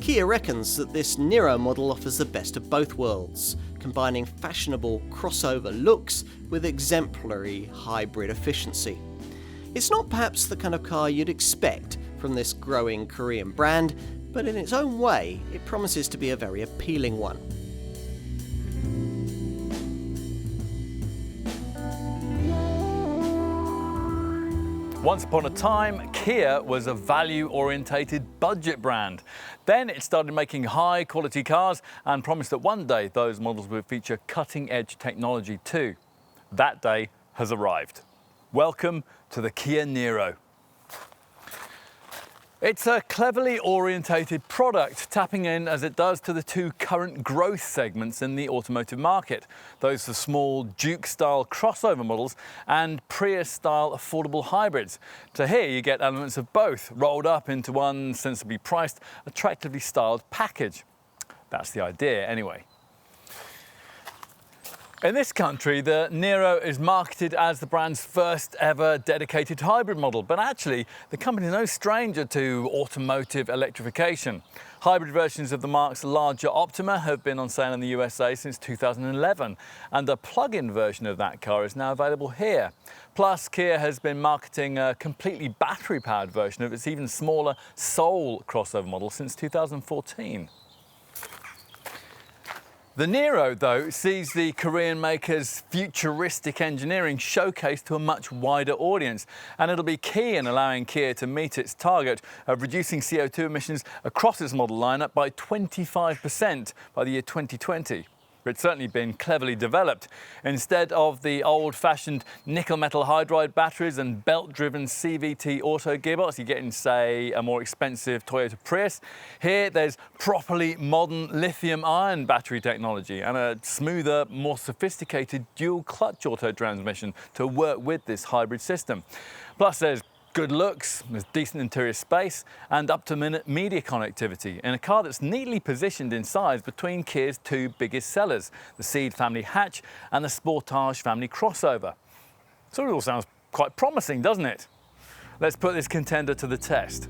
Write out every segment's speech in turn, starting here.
Kia reckons that this Niro model offers the best of both worlds, combining fashionable crossover looks with exemplary hybrid efficiency. It's not perhaps the kind of car you'd expect from this growing Korean brand, but in its own way, it promises to be a very appealing one. Once upon a time, Kia was a value-orientated budget brand. Then it started making high-quality cars and promised that one day those models would feature cutting-edge technology too. That day has arrived. Welcome to the Kia Niro. It's a cleverly orientated product, tapping in as it does to the two current growth segments in the automotive market, those for small Juke-style crossover models and Prius-style affordable hybrids. So here you get elements of both rolled up into one sensibly priced, attractively styled package. That's the idea anyway. In this country, the Niro is marketed as the brand's first ever dedicated hybrid model, but actually the company is no stranger to automotive electrification. Hybrid versions of the marque's larger Optima have been on sale in the USA since 2011, and a plug-in version of that car is now available here. Plus, Kia has been marketing a completely battery-powered version of its even smaller Soul crossover model since 2014. The Niro, though, sees the Korean maker's futuristic engineering showcased to a much wider audience, and it'll be key in allowing Kia to meet its target of reducing CO2 emissions across its model lineup by 25% by the year 2020. It's certainly been cleverly developed. Instead of the old-fashioned nickel-metal hydride batteries and belt-driven CVT auto gearbox you get in, say, a more expensive Toyota Prius, here there's properly modern lithium-ion battery technology and a smoother, more sophisticated dual-clutch auto transmission to work with this hybrid system. Plus, there's good looks, there's decent interior space and up-to-minute media connectivity in a car that's neatly positioned in size between Kia's two biggest sellers, the Ceed family hatch and the Sportage family crossover. So it all sounds quite promising, doesn't it? Let's put this contender to the test.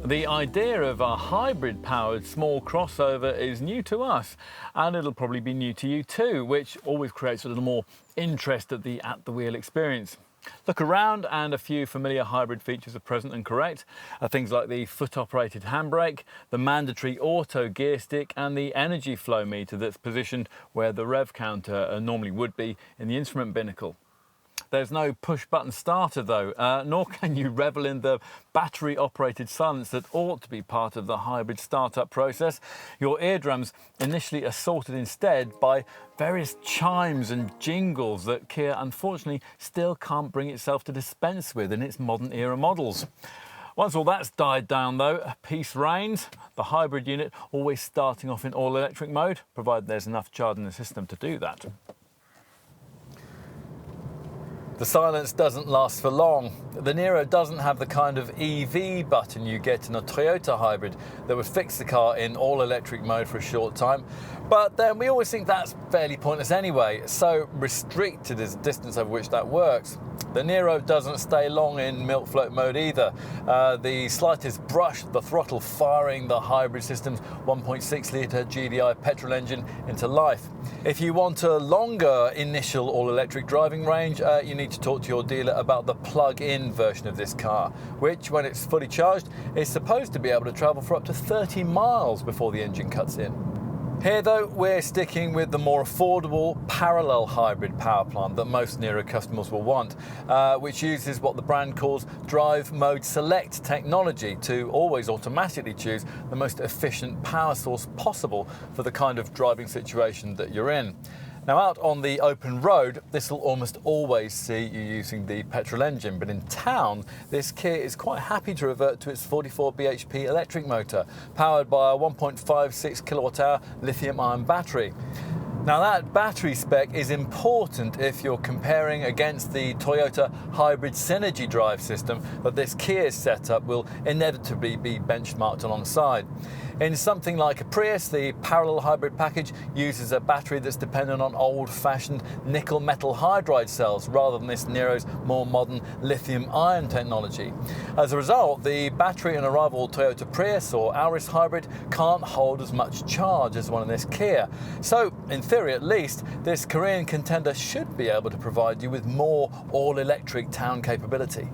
The idea of a hybrid-powered small crossover is new to us, and it'll probably be new to you too, which always creates a little more interest at the wheel experience. Look around and a few familiar hybrid features are present and correct. Things like the foot-operated handbrake, the mandatory auto gear stick and the energy flow meter that's positioned where the rev counter normally would be in the instrument binnacle. There's no push-button starter though, nor can you revel in the battery-operated silence that ought to be part of the hybrid startup process. Your eardrums initially are sorted instead by various chimes and jingles that Kia unfortunately still can't bring itself to dispense with in its modern era models. Once all that's died down though, peace reigns, the hybrid unit always starting off in all-electric mode, provided there's enough charge in the system to do that. The silence doesn't last for long. The Niro doesn't have the kind of EV button you get in a Toyota hybrid that would fix the car in all-electric mode for a short time. But then we always think that's fairly pointless anyway, so restricted is the distance over which that works. The Niro doesn't stay long in milk float mode either. The slightest brush of the throttle firing the hybrid system's 1.6-litre GDI petrol engine into life. If you want a longer initial all-electric driving range, you need to talk to your dealer about the plug-in version of this car, which, when it's fully charged, is supposed to be able to travel for up to 30 miles before the engine cuts in. Here though, we're sticking with the more affordable parallel hybrid power plant that most Niro customers will want, which uses what the brand calls drive mode select technology to always automatically choose the most efficient power source possible for the kind of driving situation that you're in. Now, out on the open road, this will almost always see you using the petrol engine, but in town, this Kia is quite happy to revert to its 44 bhp electric motor, powered by a 1.56 kilowatt-hour lithium-ion battery. Now, that battery spec is important if you're comparing against the Toyota hybrid synergy drive system that this Kia setup will inevitably be benchmarked alongside. In something like a Prius, the parallel hybrid package uses a battery that's dependent on old-fashioned nickel metal hydride cells rather than this Niro's more modern lithium-ion technology. As a result, the battery in a rival Toyota Prius or Auris hybrid can't hold as much charge as one in this Kia. So, in theory at least, this Korean contender should be able to provide you with more all-electric town capability.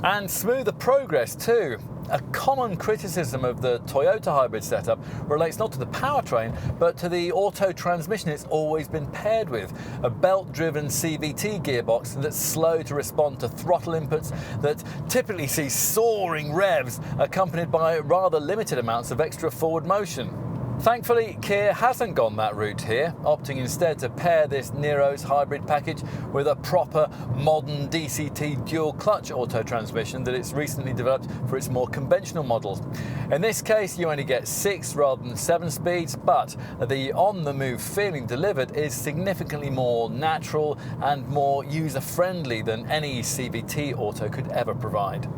And smoother progress too. A common criticism of the Toyota hybrid setup relates not to the powertrain, but to the auto transmission it's always been paired with. A belt-driven CVT gearbox that's slow to respond to throttle inputs that typically see soaring revs accompanied by rather limited amounts of extra forward motion. Thankfully, Kia hasn't gone that route here, opting instead to pair this Niro's hybrid package with a proper modern DCT dual clutch auto transmission that it's recently developed for its more conventional models. In this case, you only get 6 rather than 7 speeds, but the on-the-move feeling delivered is significantly more natural and more user-friendly than any CVT auto could ever provide.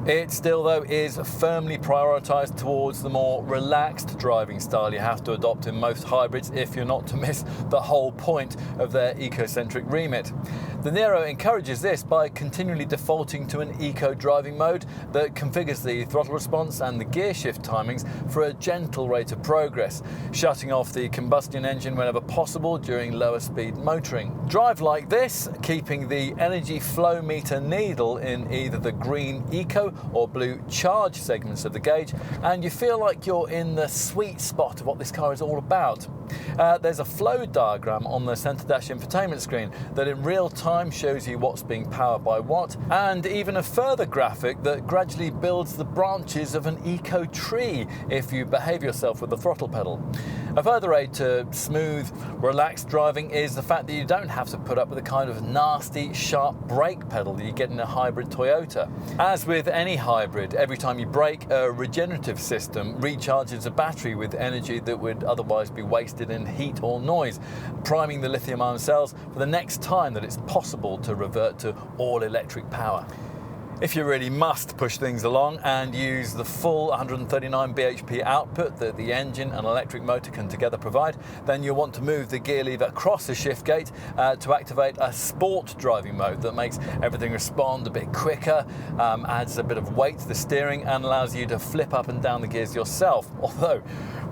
It still, though, is firmly prioritised towards the more relaxed driving style you have to adopt in most hybrids if you're not to miss the whole point of their eco-centric remit. The Niro encourages this by continually defaulting to an eco-driving mode that configures the throttle response and the gear shift timings for a gentle rate of progress, shutting off the combustion engine whenever possible during lower speed motoring. Drive like this, keeping the energy flow meter needle in either the green eco or blue charge segments of the gauge, and you feel like you're in the sweet spot of what this car is all about. There's a flow diagram on the centre dash infotainment screen that in real time shows you what's being powered by what, and even a further graphic that gradually builds the branches of an eco tree if you behave yourself with the throttle pedal. A further aid to smooth, relaxed driving is the fact that you don't have to put up with the kind of nasty, sharp brake pedal that you get in a hybrid Toyota. As with any hybrid, every time you brake, a regenerative system recharges a battery with energy that would otherwise be wasted in heat or noise, priming the lithium-ion cells for the next time that it's possible to revert to all-electric power. If you really must push things along and use the full 139 bhp output that the engine and electric motor can together provide, then you'll want to move the gear lever across the shift gate to activate a sport driving mode that makes everything respond a bit quicker, adds a bit of weight to the steering and allows you to flip up and down the gears yourself, although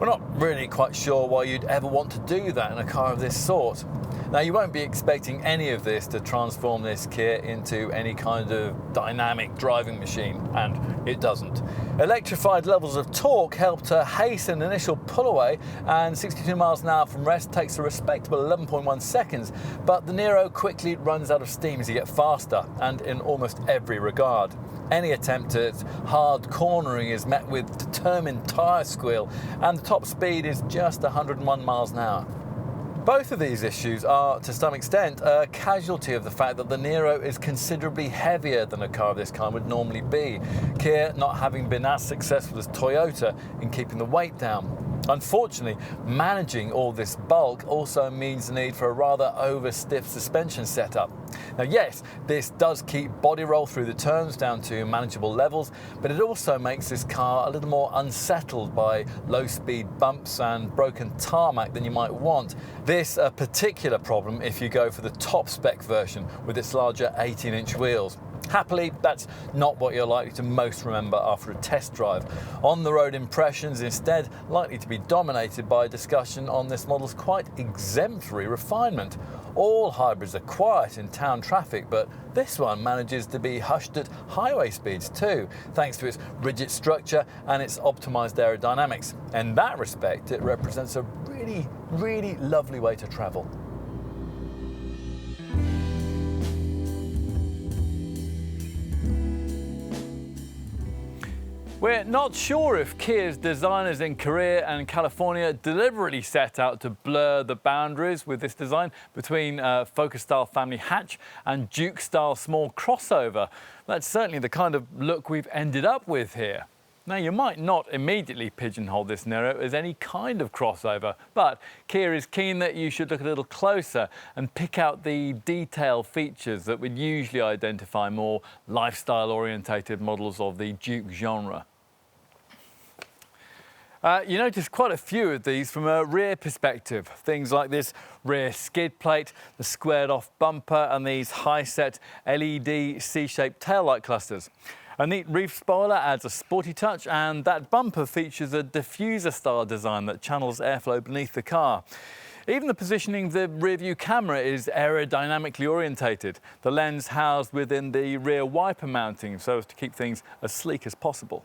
we're not really quite sure why you'd ever want to do that in a car of this sort. Now, you won't be expecting any of this to transform this Kia into any kind of dynamic driving machine, and it doesn't. Electrified levels of torque help to hasten initial pull away, and 62 miles an hour from rest takes a respectable 11.1 seconds, but the Niro quickly runs out of steam as you get faster, and in almost every regard. Any attempt at hard cornering is met with determined tyre squeal, and the top speed is just 101 miles an hour. Both of these issues are, to some extent, a casualty of the fact that the Niro is considerably heavier than a car of this kind would normally be, Kia not having been as successful as Toyota in keeping the weight down. Unfortunately, managing all this bulk also means the need for a rather over-stiff suspension setup. Now yes, this does keep body roll through the turns down to manageable levels, but it also makes this car a little more unsettled by low-speed bumps and broken tarmac than you might want. This a particular problem if you go for the top-spec version with its larger 18-inch wheels. Happily, that's not what you're likely to most remember after a test drive. On-the-road impressions instead likely to be dominated by a discussion on this model's quite exemplary refinement. All hybrids are quiet in town traffic, but this one manages to be hushed at highway speeds too, thanks to its rigid structure and its optimised aerodynamics. In that respect, it represents a really, really lovely way to travel. We're not sure if Kia's designers in Korea and California deliberately set out to blur the boundaries with this design between Focus-style family hatch and Juke-style small crossover. That's certainly the kind of look we've ended up with here. Now, you might not immediately pigeonhole this Niro as any kind of crossover, but Kia is keen that you should look a little closer and pick out the detail features that would usually identify more lifestyle-orientated models of the Juke genre. You notice quite a few of these from a rear perspective. Things like this rear skid plate, the squared off bumper and these high-set LED C-shaped taillight clusters. A neat reef spoiler adds a sporty touch, and that bumper features a diffuser-style design that channels airflow beneath the car. Even the positioning of the rear-view camera is aerodynamically orientated, the lens housed within the rear wiper mounting so as to keep things as sleek as possible.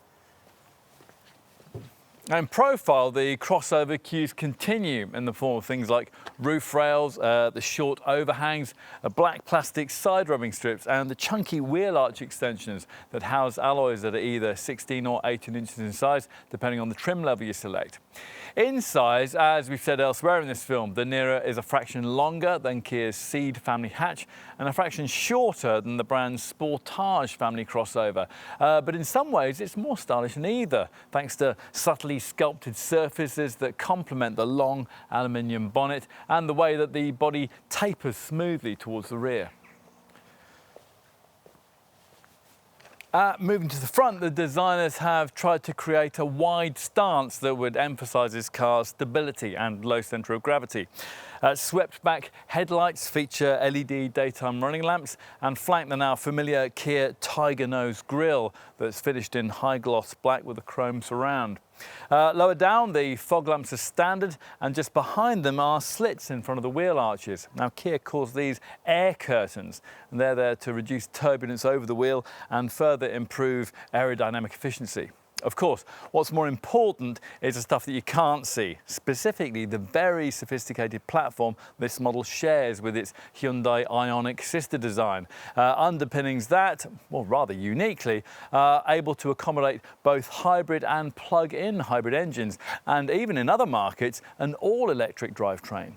In profile, the crossover cues continue in the form of things like roof rails, the short overhangs, black plastic side rubbing strips and the chunky wheel arch extensions that house alloys that are either 16 or 18 inches in size, depending on the trim level you select. In size, as we've said elsewhere in this film, the Niro is a fraction longer than Kia's Ceed family hatch and a fraction shorter than the brand's Sportage family crossover. But in some ways, it's more stylish than either, thanks to subtly sculpted surfaces that complement the long aluminium bonnet and the way that the body tapers smoothly towards the rear. Moving to the front, the designers have tried to create a wide stance that would emphasise this car's stability and low centre of gravity. Swept back headlights feature LED daytime running lamps and flank the now familiar Kia Tiger Nose grille that's finished in high gloss black with a chrome surround. Lower down, the fog lamps are standard, and just behind them are slits in front of the wheel arches. Now, Kia calls these air curtains, and they're there to reduce turbulence over the wheel and further improve aerodynamic efficiency. Of course, what's more important is the stuff that you can't see, specifically the very sophisticated platform this model shares with its Hyundai IONIQ sister design. Underpinnings that, well, rather uniquely, are able to accommodate both hybrid and plug-in hybrid engines, and even in other markets, an all-electric drivetrain.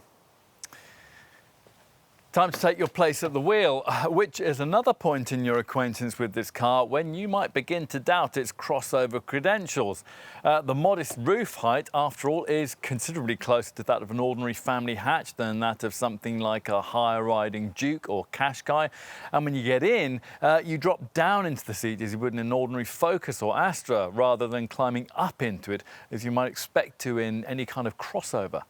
Time to take your place at the wheel, which is another point in your acquaintance with this car when you might begin to doubt its crossover credentials. The modest roof height, after all, is considerably closer to that of an ordinary family hatch than that of something like a higher-riding Juke or Qashqai. And when you get in, you drop down into the seat as you would in an ordinary Focus or Astra, rather than climbing up into it as you might expect to in any kind of crossover.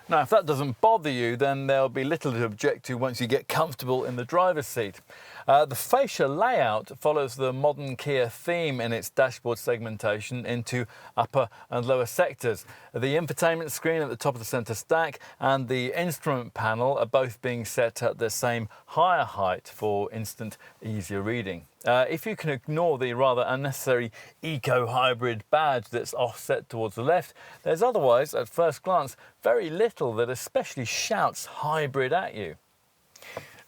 Now, if that doesn't bother you, then there'll be little to object to once you get comfortable in the driver's seat. The fascia layout follows the modern Kia theme in its dashboard segmentation into upper and lower sectors. The infotainment screen at the top of the centre stack and the instrument panel are both being set at the same higher height for instant, easier reading. If you can ignore the rather unnecessary eco-hybrid badge that's offset towards the left, there's otherwise, at first glance, very little that especially shouts hybrid at you.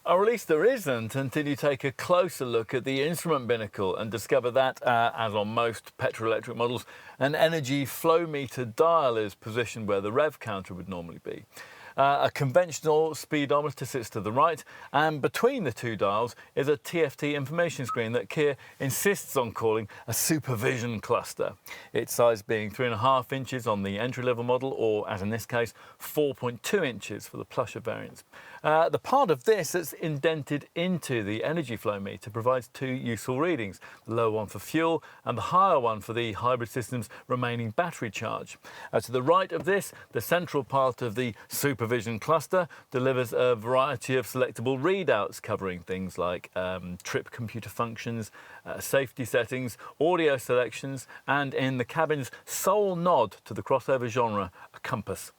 Or at least there isn't until you take a closer look at the instrument binnacle and discover that, as on most petrol-electric models, an energy flow meter dial is positioned where the rev counter would normally be. A conventional speedometer sits to the right, and between the two dials is a TFT information screen that Kia insists on calling a supervision cluster, its size being 3.5 inches on the entry-level model, or, as in this case, 4.2 inches for the plusher variants. The part of this that's indented into the energy flow meter provides two useful readings, the lower one for fuel and the higher one for the hybrid system's remaining battery charge. To the right of this, the central part of the supervision cluster delivers a variety of selectable readouts covering things like trip computer functions, safety settings, audio selections, and in the cabin's sole nod to the crossover genre, a compass.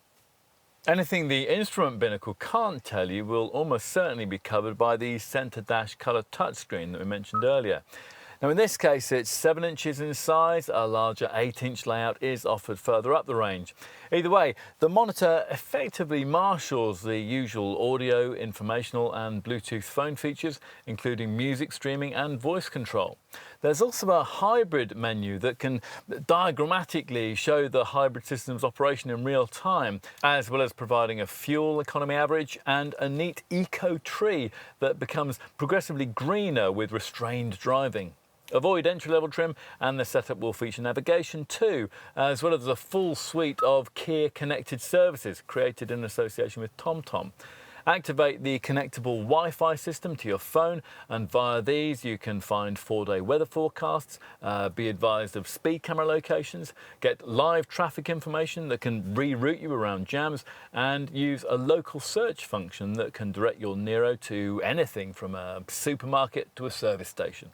Anything the instrument binnacle can't tell you will almost certainly be covered by the centre dash colour touchscreen that we mentioned earlier. Now, in this case, it's 7 inches in size. A larger 8-inch layout is offered further up the range. Either way, the monitor effectively marshals the usual audio, informational and Bluetooth phone features, including music streaming and voice control. There's also a hybrid menu that can diagrammatically show the hybrid system's operation in real time, as well as providing a fuel economy average and a neat eco tree that becomes progressively greener with restrained driving. Avoid entry-level trim, and the setup will feature navigation too, as well as a full suite of Kia connected services created in association with TomTom. Activate the connectable Wi-Fi system to your phone, and via these you can find 4-day weather forecasts, be advised of speed camera locations, get live traffic information that can reroute you around jams, and use a local search function that can direct your Niro to anything from a supermarket to a service station.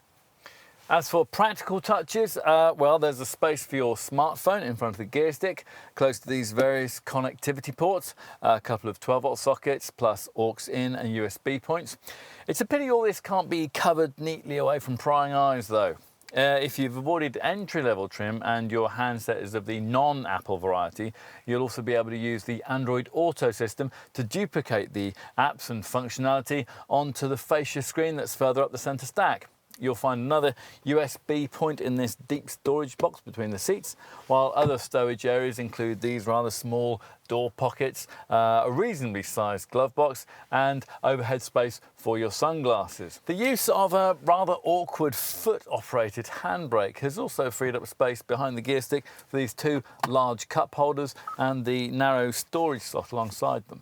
As for practical touches, well, there's a space for your smartphone in front of the gear stick, close to these various connectivity ports, a couple of 12-volt sockets, plus aux in and USB points. It's a pity all this can't be covered neatly away from prying eyes, though. If you've avoided entry-level trim and your handset is of the non-Apple variety, you'll also be able to use the Android Auto system to duplicate the apps and functionality onto the fascia screen that's further up the centre stack. You'll find another USB point in this deep storage box between the seats, while other stowage areas include these rather small door pockets, a reasonably sized glove box, and overhead space for your sunglasses. The use of a rather awkward foot-operated handbrake has also freed up space behind the gear stick for these two large cup holders and the narrow storage slot alongside them.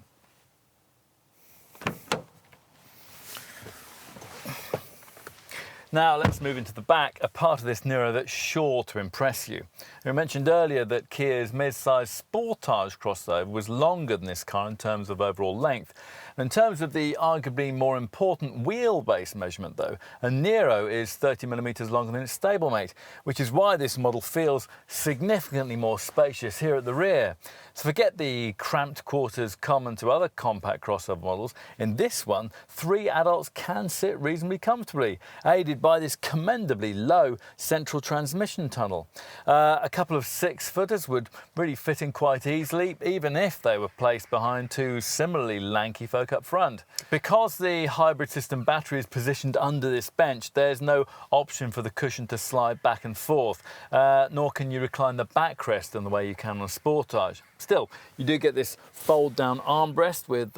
Now let's move into the back, a part of this Niro that's sure to impress you. We mentioned earlier that Kia's mid-size Sportage crossover was longer than this car in terms of overall length. And in terms of the arguably more important wheelbase measurement though, a Niro is 30mm longer than its stablemate, which is why this model feels significantly more spacious here at the rear. So forget the cramped quarters common to other compact crossover models. In this one, 3 adults can sit reasonably comfortably, aided by this commendably low central transmission tunnel. A couple of 6-footers would really fit in quite easily, even if they were placed behind 2 similarly lanky folk up front. Because the hybrid system battery is positioned under this bench, there's no option for the cushion to slide back and forth, nor can you recline the backrest in the way you can on a Sportage. Still, you do get this fold-down armrest with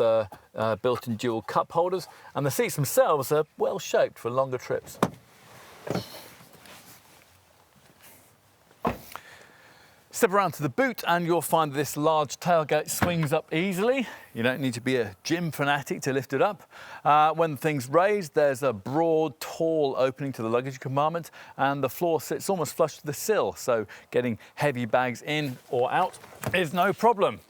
built-in dual cup holders, and the seats themselves are well shaped for longer trips. Step around to the boot and you'll find this large tailgate swings up easily. You don't need to be a gym fanatic to lift it up. When the thing's raised, there's a broad, tall opening to the luggage compartment, and the floor sits almost flush to the sill, so getting heavy bags in or out is no problem.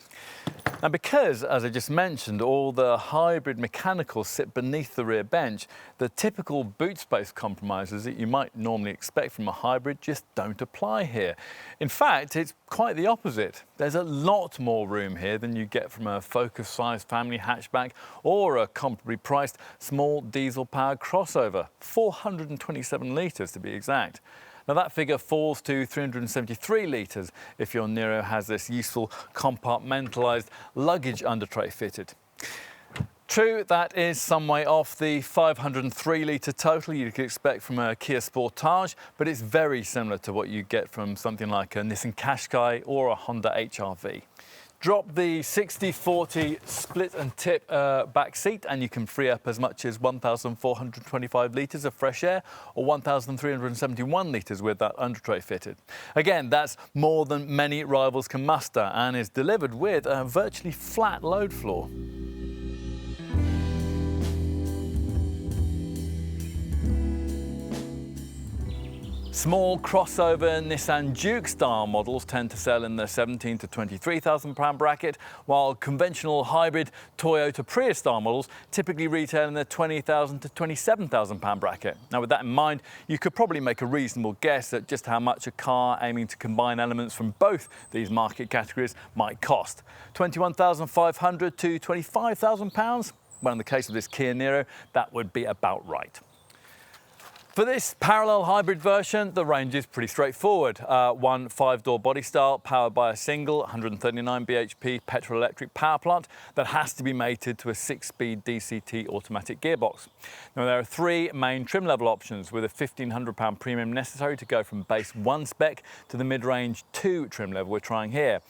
And because, as I just mentioned, all the hybrid mechanicals sit beneath the rear bench, the typical boot space compromises that you might normally expect from a hybrid just don't apply here. In fact, it's quite the opposite. There's a lot more room here than you get from a Focus-sized family hatchback or a comparably priced small diesel-powered crossover, 427 litres to be exact. Now that figure falls to 373 litres if your Niro has this useful compartmentalised luggage under tray fitted. True, that is some way off the 503 litre total you could expect from a Kia Sportage, but it's very similar to what you get from something like a Nissan Qashqai or a Honda HR-V. Drop the 60-40 split and tip back seat and you can free up as much as 1,425 litres of fresh air or 1,371 litres with that under tray fitted. Again, that's more than many rivals can muster and is delivered with a virtually flat load floor. Small crossover Nissan Juke style models tend to sell in the £17,000 to £23,000 bracket, while conventional hybrid Toyota Prius style models typically retail in the £20,000 to £27,000 bracket. Now with that in mind, you could probably make a reasonable guess at just how much a car aiming to combine elements from both these market categories might cost. £21,500 to £25,000? Well, in the case of this Kia Niro, that would be about right. For this parallel hybrid version, the range is pretty straightforward. One 5-door body style powered by a single 139 bhp petrol-electric power plant that has to be mated to a 6-speed DCT automatic gearbox. Now there are 3 main trim level options with a £1,500 premium necessary to go from base 1 spec to the mid-range 2 trim level we're trying here.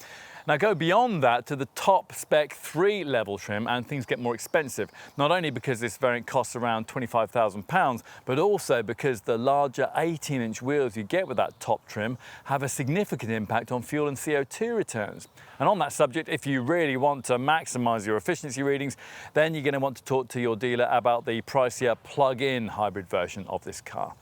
Now go beyond that to the top spec 3-level trim and things get more expensive, not only because this variant costs around £25,000, but also because the larger 18-inch wheels you get with that top trim have a significant impact on fuel and CO2 returns. And on that subject, if you really want to maximise your efficiency readings, then you're going to want to talk to your dealer about the pricier plug-in hybrid version of this car.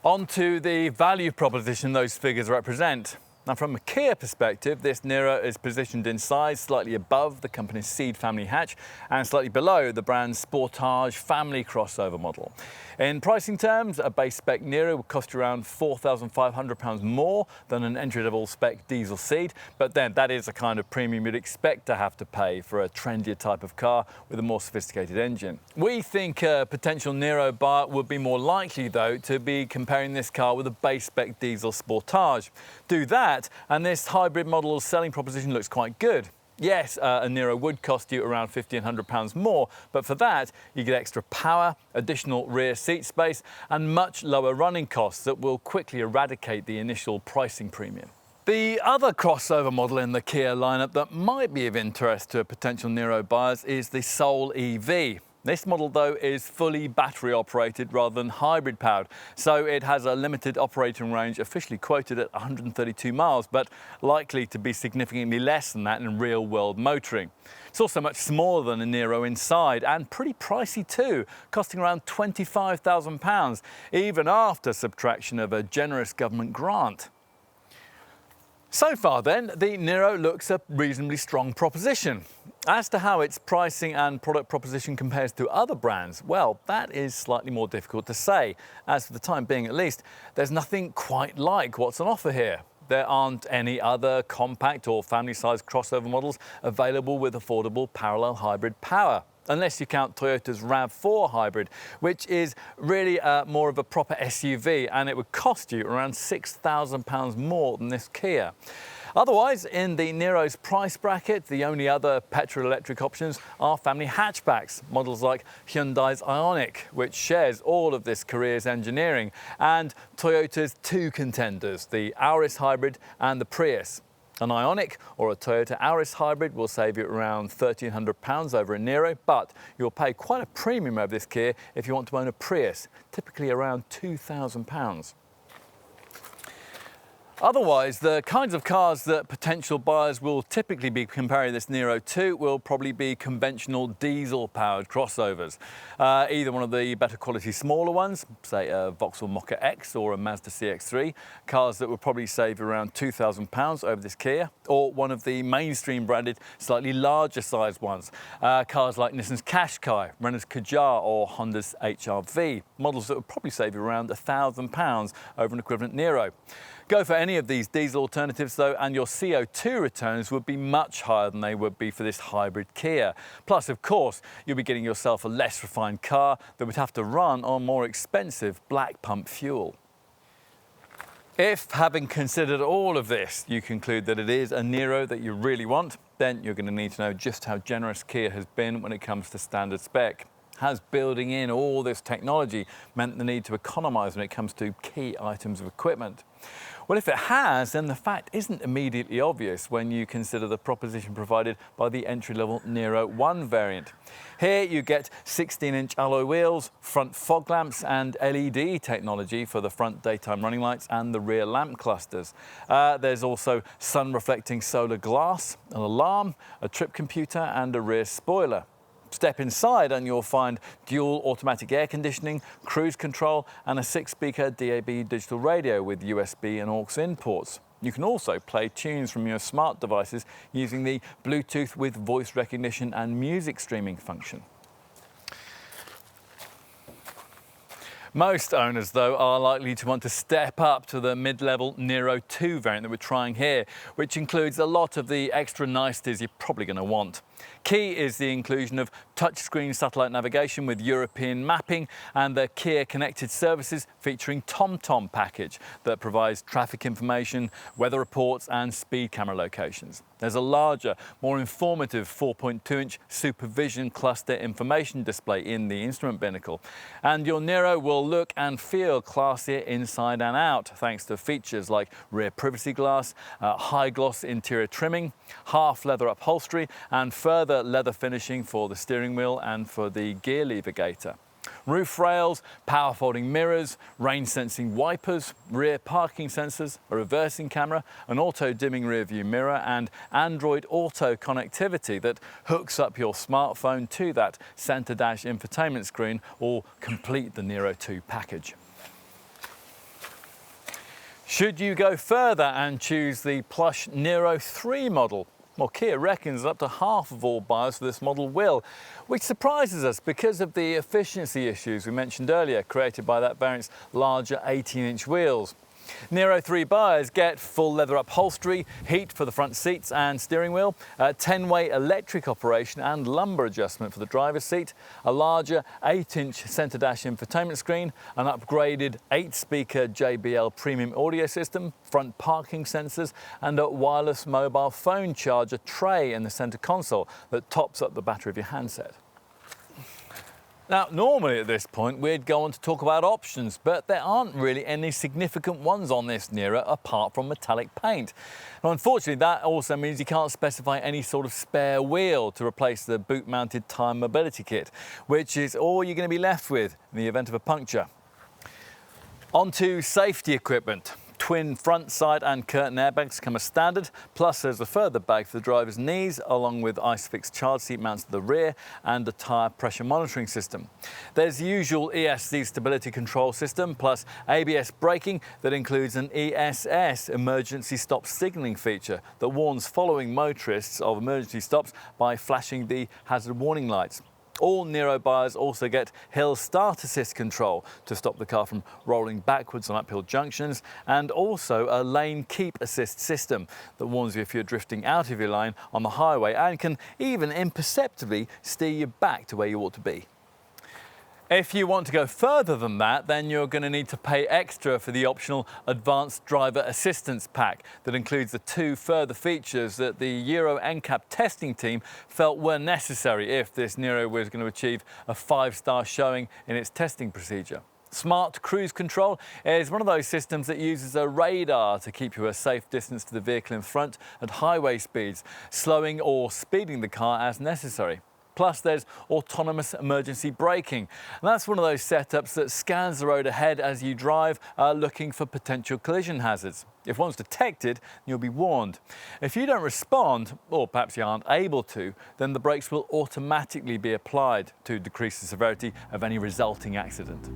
On to the value proposition those figures represent. Now, from a Kia perspective, this Niro is positioned in size slightly above the company's Ceed family hatch and slightly below the brand's Sportage family crossover model. In pricing terms, a base spec Niro will cost you around £4,500 more than an entry-level spec diesel Ceed, but then that is the kind of premium you'd expect to have to pay for a trendier type of car with a more sophisticated engine. We think a potential Niro buyer would be more likely, though, to be comparing this car with a base spec diesel Sportage. Do that, and this hybrid model's selling proposition looks quite good. Yes, a Niro would cost you around £1,500 more, but for that you get extra power, additional rear seat space and much lower running costs that will quickly eradicate the initial pricing premium. The other crossover model in the Kia lineup that might be of interest to potential Niro buyers is the Soul EV. This model, though, is fully battery operated rather than hybrid powered, so it has a limited operating range officially quoted at 132 miles, but likely to be significantly less than that in real world motoring. It's also much smaller than a Niro inside and pretty pricey too, costing around £25,000, even after subtraction of a generous government grant. So far then, the Niro looks a reasonably strong proposition. As to how its pricing and product proposition compares to other brands, well, that is slightly more difficult to say. As for the time being at least, there's nothing quite like what's on offer here. There aren't any other compact or family-sized crossover models available with affordable parallel hybrid power, unless you count Toyota's RAV4 hybrid, which is really more of a proper SUV, and it would cost you around £6,000 more than this Kia. Otherwise, in the Niro's price bracket, the only other petrol-electric options are family hatchbacks, models like Hyundai's IONIQ, which shares all of this career's engineering, and Toyota's two contenders, the Auris Hybrid and the Prius. An IONIQ or a Toyota Auris Hybrid will save you around £1,300 over a Niro, but you'll pay quite a premium over this Kia if you want to own a Prius, typically around £2,000. Otherwise, the kinds of cars that potential buyers will typically be comparing this Niro to will probably be conventional diesel-powered crossovers. Either one of the better quality smaller ones, say a Vauxhall Mokka X or a Mazda CX-3, cars that will probably save around £2,000 over this Kia, or one of the mainstream branded, slightly larger sized ones, cars like Nissan's Qashqai, Renault's Kadjar or Honda's HR-V, models that would probably save you around £1,000 over an equivalent Niro. Go for any of these diesel alternatives though, and your CO2 returns would be much higher than they would be for this hybrid Kia. Plus, of course, you'll be getting yourself a less refined car that would have to run on more expensive black pump fuel. If, having considered all of this, you conclude that it is a Niro that you really want, then you're going to need to know just how generous Kia has been when it comes to standard spec. Has building in all this technology meant the need to economise when it comes to key items of equipment? Well, if it has, then the fact isn't immediately obvious when you consider the proposition provided by the entry-level Niro 1 variant. Here you get 16-inch alloy wheels, front fog lamps and LED technology for the front daytime running lights and the rear lamp clusters. There's also sun-reflecting solar glass, an alarm, a trip computer and a rear spoiler. Step inside and you'll find dual automatic air conditioning, cruise control and a 6-speaker DAB digital radio with USB and aux in ports. You can also play tunes from your smart devices using the Bluetooth with voice recognition and music streaming function. Most owners, though, are likely to want to step up to the mid-level Niro 2 variant that we're trying here, which includes a lot of the extra niceties you're probably going to want. Key is the inclusion of touchscreen satellite navigation with European mapping and the Kia Connected Services featuring TomTom package that provides traffic information, weather reports and speed camera locations. There's a larger, more informative 4.2-inch SuperVision cluster information display in the instrument binnacle. And your Niro will look and feel classier inside and out thanks to features like rear privacy glass, high-gloss interior trimming, half leather upholstery and further leather finishing for the steering wheel and for the gear lever gaiter. Roof rails, power folding mirrors, rain sensing wipers, rear parking sensors, a reversing camera, an auto dimming rear view mirror and Android Auto connectivity that hooks up your smartphone to that center dash infotainment screen all complete the Niro 2 package. Should you go further and choose the plush Niro 3 model? Well, Kia reckons that up to half of all buyers for this model will, which surprises us because of the efficiency issues we mentioned earlier created by that variant's larger 18-inch wheels. Niro 3 buyers get full leather upholstery, heat for the front seats and steering wheel, a 10-way electric operation and lumbar adjustment for the driver's seat, a larger 8-inch centre dash infotainment screen, an upgraded 8-speaker JBL premium audio system, front parking sensors and a wireless mobile phone charger tray in the centre console that tops up the battery of your handset. Now, normally at this point we'd go on to talk about options, but there aren't really any significant ones on this Niro apart from metallic paint. Now, unfortunately, that also means you can't specify any sort of spare wheel to replace the boot-mounted tyre mobility kit, which is all you're going to be left with in the event of a puncture. On to safety equipment. Twin front, side and curtain airbags come as standard, plus there's a further bag for the driver's knees, along with ISOFIX child seat mounts to the rear and a tyre pressure monitoring system. There's the usual ESC stability control system, plus ABS braking that includes an ESS emergency stop signalling feature that warns following motorists of emergency stops by flashing the hazard warning lights. All Niro buyers also get hill start assist control to stop the car from rolling backwards on uphill junctions, and also a lane keep assist system that warns you if you're drifting out of your line on the highway and can even imperceptibly steer you back to where you ought to be. If you want to go further than that, then you're going to need to pay extra for the optional Advanced Driver Assistance Pack that includes the 2 further features that the Euro NCAP testing team felt were necessary if this Niro was going to achieve a 5-star showing in its testing procedure. Smart Cruise Control is one of those systems that uses a radar to keep you a safe distance to the vehicle in front at highway speeds, slowing or speeding the car as necessary. Plus, there's autonomous emergency braking. And that's one of those setups that scans the road ahead as you drive, looking for potential collision hazards. If one's detected, you'll be warned. If you don't respond, or perhaps you aren't able to, then the brakes will automatically be applied to decrease the severity of any resulting accident.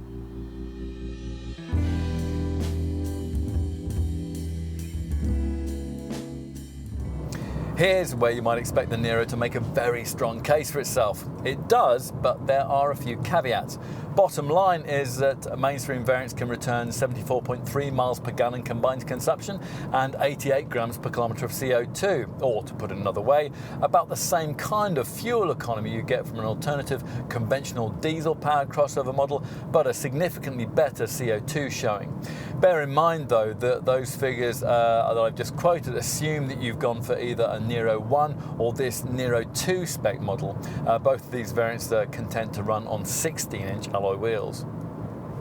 Here's where you might expect the Niro to make a very strong case for itself. It does, but there are a few caveats. Bottom line is that mainstream variants can return 74.3 miles per gallon combined consumption and 88 grams per kilometre of CO2, or to put it another way, about the same kind of fuel economy you get from an alternative conventional diesel-powered crossover model, but a significantly better CO2 showing. Bear in mind, though, that those figures that I've just quoted assume that you've gone for either a Niro 1 or this Niro 2 spec model. Both of these variants are content to run on 16-inch alloy wheels.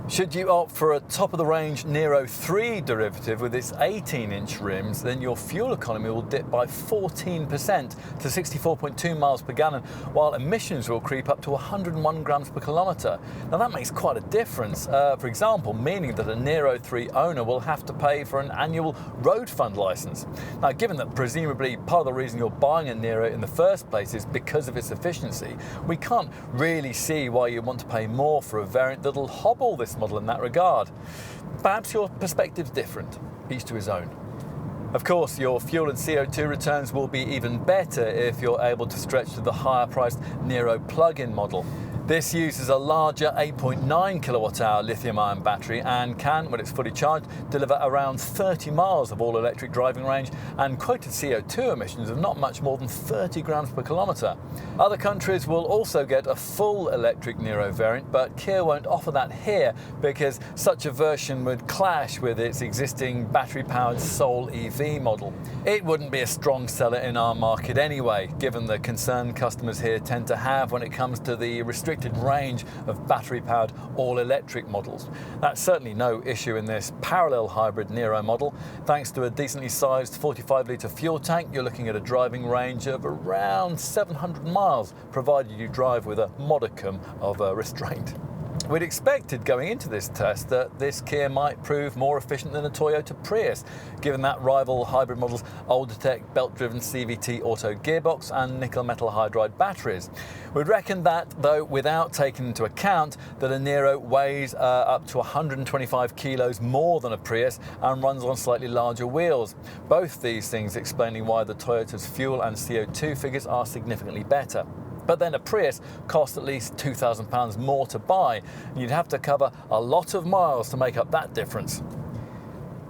Should you opt for a top-of-the-range Niro 3 derivative with its 18-inch rims, then your fuel economy will dip by 14% to 64.2 miles per gallon, while emissions will creep up to 101 grams per kilometre. Now that makes quite a difference, for example, meaning that a Niro 3 owner will have to pay for an annual road fund licence. Now, given that presumably part of the reason you're buying a Niro in the first place is because of its efficiency, we can't really see why you want to pay more for a variant that'll hobble this model in that regard. Perhaps your perspective's different, each to his own. Of course, your fuel and CO2 returns will be even better if you're able to stretch to the higher priced Niro plug-in model. This uses a larger 8.9 kilowatt-hour lithium-ion battery and can, when it's fully charged, deliver around 30 miles of all-electric driving range and quoted CO2 emissions of not much more than 30 grams per kilometre. Other countries will also get a full electric Niro variant, but Kia won't offer that here because such a version would clash with its existing battery-powered Soul EV model. It wouldn't be a strong seller in our market anyway, given the concern customers here tend to have when it comes to the restricted range of battery-powered all-electric models. That's certainly no issue in this parallel hybrid Niro model. Thanks to a decently sized 45-litre fuel tank, you're looking at a driving range of around 700 miles, provided you drive with a modicum of restraint. We'd expected going into this test that this Kia might prove more efficient than a Toyota Prius, given that rival hybrid model's older-tech belt-driven CVT auto gearbox and nickel-metal hydride batteries. We'd reckoned that, though, without taking into account that a Niro weighs up to 125 kilos more than a Prius and runs on slightly larger wheels. Both these things explaining why the Toyota's fuel and CO2 figures are significantly better. But then a Prius costs at least £2,000 more to buy, and you'd have to cover a lot of miles to make up that difference.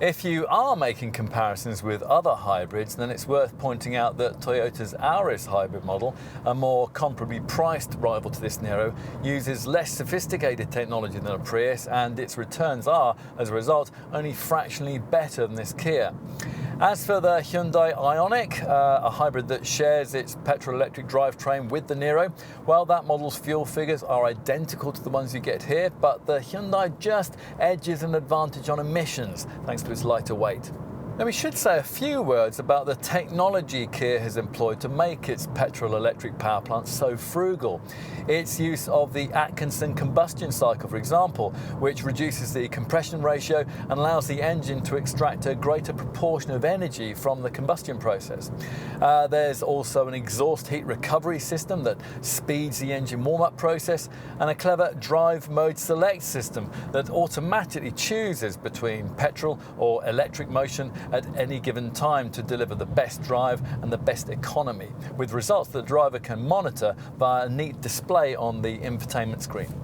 If you are making comparisons with other hybrids, then it's worth pointing out that Toyota's Auris hybrid model, a more comparably priced rival to this Niro, uses less sophisticated technology than a Prius, and its returns are, as a result, only fractionally better than this Kia. As for the Hyundai IONIQ, a hybrid that shares its petrol-electric drivetrain with the Niro, well, that model's fuel figures are identical to the ones you get here, but the Hyundai just edges an advantage on emissions thanks to its lighter weight. Now, we should say a few words about the technology Kia has employed to make its petrol-electric power plant so frugal. Its use of the Atkinson combustion cycle, for example, which reduces the compression ratio and allows the engine to extract a greater proportion of energy from the combustion process. There's also an exhaust heat recovery system that speeds the engine warm-up process, and a clever drive mode select system that automatically chooses between petrol or electric motion at any given time to deliver the best drive and the best economy, with results that the driver can monitor via a neat display on the infotainment screen.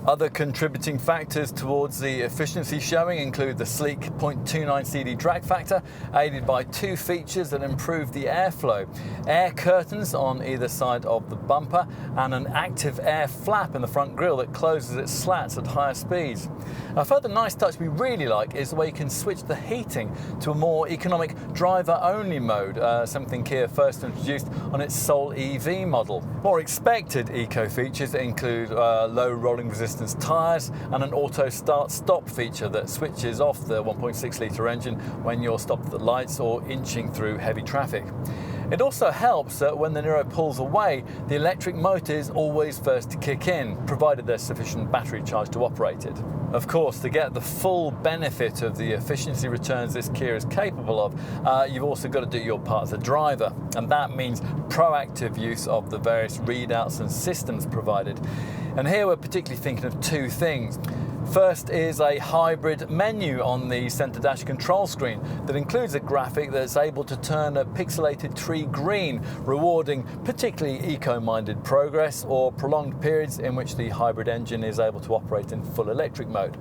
Other contributing factors towards the efficiency showing include the sleek 0.29 CD drag factor, aided by two features that improve the airflow: air curtains on either side of the bumper and an active air flap in the front grille that closes its slats at higher speeds. A further nice touch we really like is the way you can switch the heating to a more economic driver-only mode, something Kia first introduced on its Soul EV model. More expected eco features include low rolling resistance tyres and an auto start-stop feature that switches off the 1.6-litre engine when you're stopped at the lights or inching through heavy traffic. It also helps that when the Niro pulls away, the electric motor is always first to kick in, provided there's sufficient battery charge to operate it. Of course, to get the full benefit of the efficiency returns this Kia is capable of, you've also got to do your part as a driver, and that means proactive use of the various readouts and systems provided. And here we're particularly thinking of two things. First is a hybrid menu on the centre dash control screen that includes a graphic that's able to turn a pixelated tree green, rewarding particularly eco-minded progress or prolonged periods in which the hybrid engine is able to operate in full electric mode.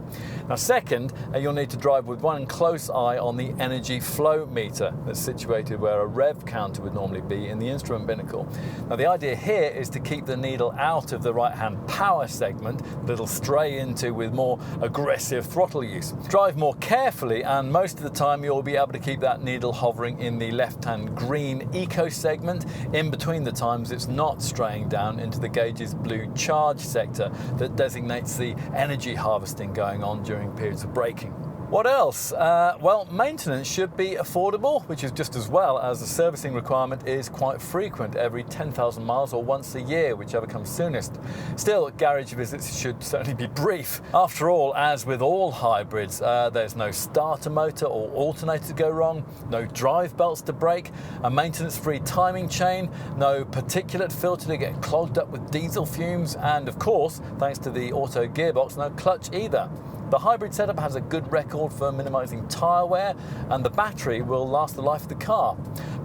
Now, second, you'll need to drive with one close eye on the energy flow meter that's situated where a rev counter would normally be in the instrument binnacle. Now, the idea here is to keep the needle out of the right-hand power segment that it'll stray into with more aggressive throttle use. Drive more carefully, and most of the time you'll be able to keep that needle hovering in the left-hand green eco segment in between the times it's not straying down into the gauge's blue charge sector that designates the energy harvesting going on during periods of braking. What else? Well, maintenance should be affordable, which is just as well as the servicing requirement is quite frequent, every 10,000 miles or once a year, whichever comes soonest. Still, garage visits should certainly be brief. After all, as with all hybrids, there's no starter motor or alternator to go wrong, no drive belts to break, a maintenance-free timing chain, no particulate filter to get clogged up with diesel fumes, and of course, thanks to the auto gearbox, no clutch either. The hybrid setup has a good record for minimising tyre wear, and the battery will last the life of the car.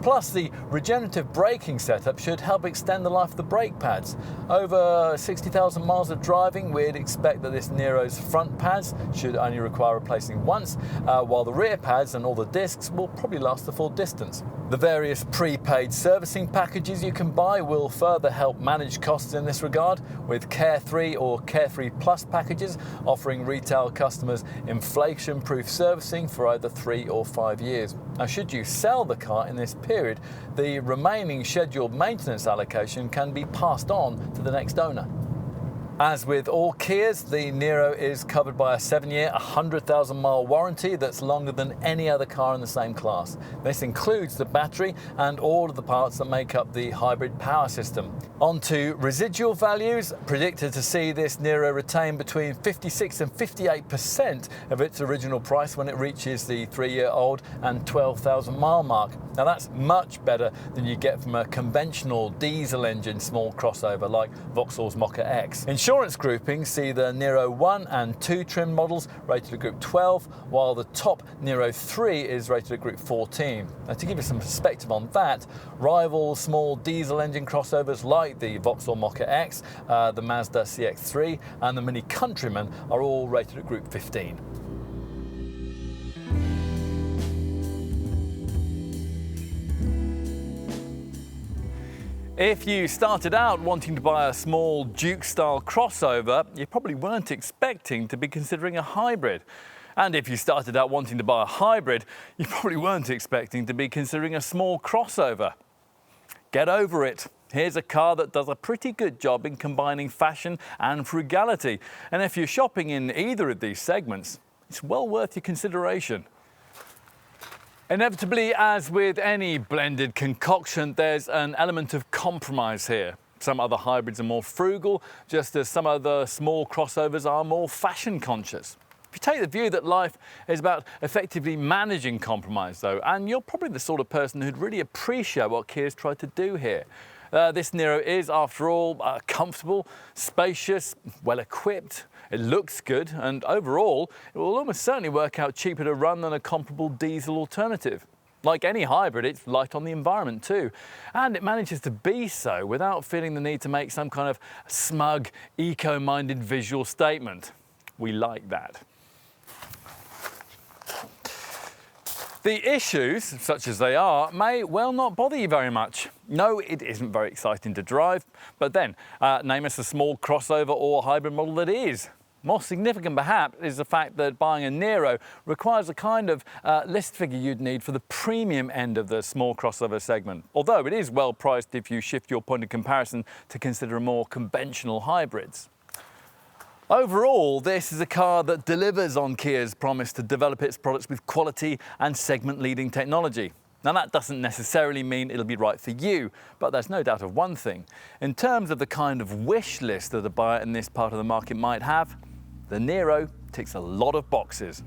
Plus, the regenerative braking setup should help extend the life of the brake pads. Over 60,000 miles of driving, we'd expect that this Niro's front pads should only require replacing once, while the rear pads and all the discs will probably last the full distance. The various prepaid servicing packages you can buy will further help manage costs in this regard, with Care3 or Care3 Plus packages offering retail customers inflation-proof servicing for either 3 or 5 years. Now, should you sell the car in this period, the remaining scheduled maintenance allocation can be passed on to the next owner. As with all Kias, the Niro is covered by a 7-year, 100,000-mile warranty that's longer than any other car in the same class. This includes the battery and all of the parts that make up the hybrid power system. On to residual values, predicted to see this Niro retain between 56 and 58% of its original price when it reaches the 3-year-old and 12,000-mile mark. Now, that's much better than you get from a conventional diesel engine small crossover like Vauxhall's Mokka X. Insurance groupings see the Niro 1 and 2 trim models rated at Group 12, while the top Niro 3 is rated at Group 14. Now, to give you some perspective on that, rival small diesel engine crossovers like the Vauxhall Mokka X, the Mazda CX-3 and the Mini Countryman are all rated at Group 15. If you started out wanting to buy a small Juke-style crossover, you probably weren't expecting to be considering a hybrid. And if you started out wanting to buy a hybrid, you probably weren't expecting to be considering a small crossover. Get over it. Here's a car that does a pretty good job in combining fashion and frugality. And if you're shopping in either of these segments, it's well worth your consideration. Inevitably, as with any blended concoction, there's an element of compromise here. Some other hybrids are more frugal, just as some other small crossovers are more fashion conscious. If you take the view that life is about effectively managing compromise, though, and you're probably the sort of person who'd really appreciate what Kia's tried to do here. This Niro is, after all, comfortable, spacious, well-equipped. It looks good, and overall, it will almost certainly work out cheaper to run than a comparable diesel alternative. Like any hybrid, it's light on the environment too, and it manages to be so without feeling the need to make some kind of smug, eco-minded visual statement. We like that. The issues, such as they are, may well not bother you very much. No, it isn't very exciting to drive, but then name us a small crossover or hybrid model that is. More significant, perhaps, is the fact that buying a Niro requires a kind of list figure you'd need for the premium end of the small crossover segment, although it is well priced if you shift your point of comparison to consider more conventional hybrids. Overall, this is a car that delivers on Kia's promise to develop its products with quality and segment-leading technology. Now, that doesn't necessarily mean it'll be right for you, but there's no doubt of one thing. In terms of the kind of wish list that a buyer in this part of the market might have, the Niro ticks a lot of boxes.